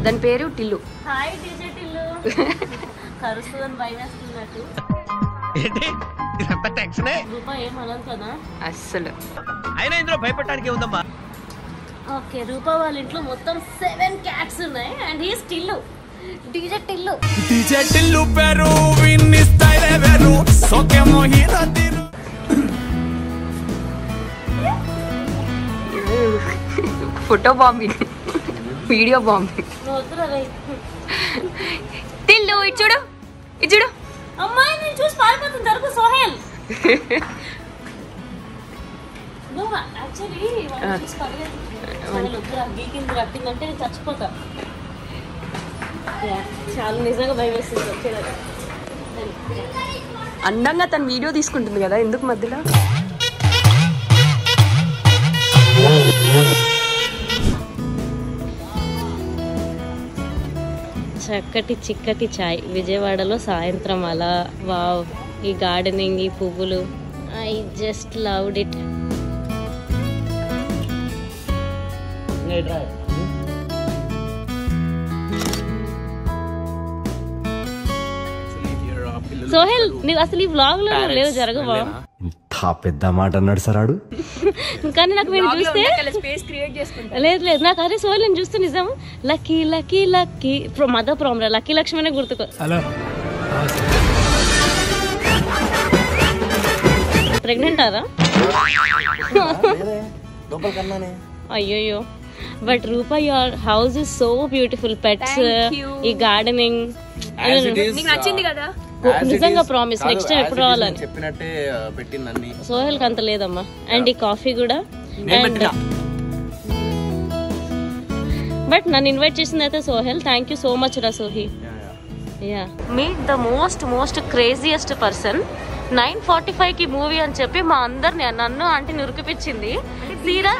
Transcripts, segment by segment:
దాని పేరు Tillu. Hi DJ Tillu. కరుస్తుందని భయం వేస్తున్నట్టు. రూపా ఏమనదు కదా అస్సలు. అయినా ఇందులో భయపడటానికి ఉందమ్మా. ఓకే, రూపా వాళ్ళ ఇంట్లో మొత్తం 7 cats ఉన్నాయి and he's Tillu, DJ Tillu. DJ Tillu పేరు విన్ని స్టైల్ వేరు సోకేమో హీరో తీరు. Photo bombing, video bombing. Tillu ఇటు చూడు, ఇటు చూడు. అమ్మాయి నేను చూసి పారిపోతుంది జరుగు సోహెల్. యాక్చువల్లీ చూసి పర్లేదంటే నేను చచ్చిపోతా. చాలా నిజంగా భయం వేస్తుంది. అందంగా తను వీడియో తీసుకుంటుంది కదా, ఎందుకు మధ్యలో? చక్కటి చిక్కటి చాయ్ విజయవాడలో సాయంత్రం అలా. వావ్, ఈ గార్డెనింగ్, ఈ పువ్వులు, I just loved it. Sohel నీవు అసలు ఈ వ్లాగ్ లో లేవు జరగవా? పెద్ద మాట అన్నాడు సరాడు. కానీ నాకు మీరు చూస్తే లేదు లేదు నాకు అరే సోహెల్ నేను చూస్తే నిజం లక్కీ లక్కీ లక్కీ మదర్ ప్రామ్రా లక్కీ లక్ష్మణే గుర్తుకో. ప్రెగ్నెంట్ అరా? అయ్యోయ్యో. But Roopa your house is so beautiful. Pets, ఈ గార్డెనింగ్ నచ్చింది కదా నిజంగా. ప్రామిస్ నెక్స్ట్ టైం ఎప్పుడు రావాలని చెప్పినట్టే పెట్టింది. సోహెల్ కి అంత లేదమ్మా. అండ్ ఈ కాఫీ కూడా. అండ్ బట్ నన్ను ఇన్వైట్ చేసింది అయితే Sohel. Thank you so much రా Sohi. Yeah, meet the most craziest person. 9:45కి మూవీ అని చెప్పి మా అందరిని నన్ను ఆంటీని ఉరికిపించింది. తీరా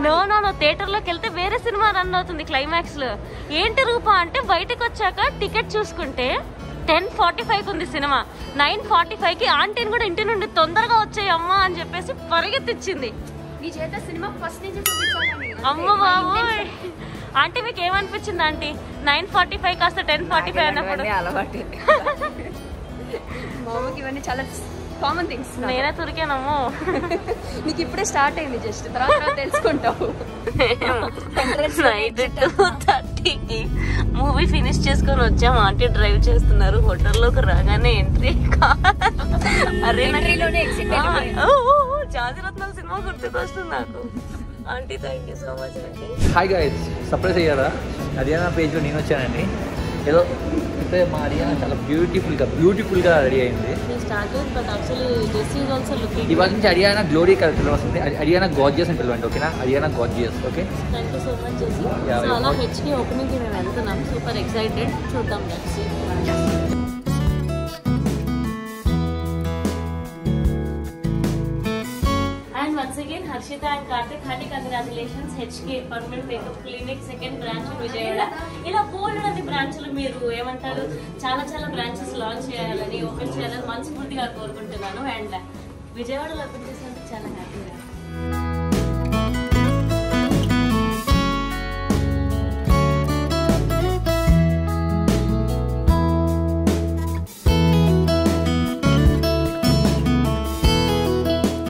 నో థియేటర్ లోకి వెళ్తే వేరే సినిమా రన్ అవుతుంది క్లైమాక్స్ లో. ఏంటి రూపా అంటే బయటకు వచ్చాక టికెట్ చూసుకుంటే 10:45కి ఉంది సినిమా. 9:45కి ఆంటీని కూడా ఇంటి నుండి తొందరగా వచ్చాయమ్మా అని చెప్పేసి పరిగెత్తిచ్చింది. అమ్మ బాబోయ్. ఆంటీ మీకు ఏమనిపించింది ఆంటీ? 9:45 కాస్త 10:45 అన్నప్పుడు ఇవన్నీ చాలా కామన్ థింగ్స్. నేనే తురికానమ్మో. నీకు ఇప్పుడే స్టార్ట్ అయింది, జస్ట్ తర్వాత తెలుసుకుంటావు. నైట్ 2:30కి మూవీ ఫినిష్ చేసుకొని వచ్చాం. ఆంటీ డ్రైవ్ చేస్తున్నారు. హోటల్లోకి రాగానే ఎంట్రీ. అరే జాతిరత్నాల సినిమా గుర్తుకొస్తుంది నాకు. Aunty thank you so much aunty. Hi guys, surprise అయ్యారా? అరియానా పేజ్లో నేను వచ్చానండి. ఏదో అయితే మా అరియానా చాలా బ్యూటిఫుల్గా రెడీ అయింది. ఇవాళ నుంచి అరియానా గ్లోరీ కలర్ వస్తుంది. అరియానా గార్జియస్ అని పిలవండి, ఓకేనా? Ariana gorgeous. Okay, thank you so much Jessie. So అలా హెచ్కి ఓపెనింగ్కి మేము వెళ్తున్నాం. Super excited. చూద్దాం next. Once again, Harshita and Karthik, hearty congratulations. HK Permanent Makeup Clinic second branch in Vijayawada. ఇలా బోల్డ్ అన్ని బ్రాంచ్లు మీరు ఏమంటారు చాలా బ్రాంచెస్ లాంచ్ చేయాలని, ఓపెన్ చేయాలని మనస్ఫూర్తిగా కోరుకుంటున్నాను. అండ్ విజయవాడలో ఓపెన్ చేసినందుకు చాలా హ్యాపీగా.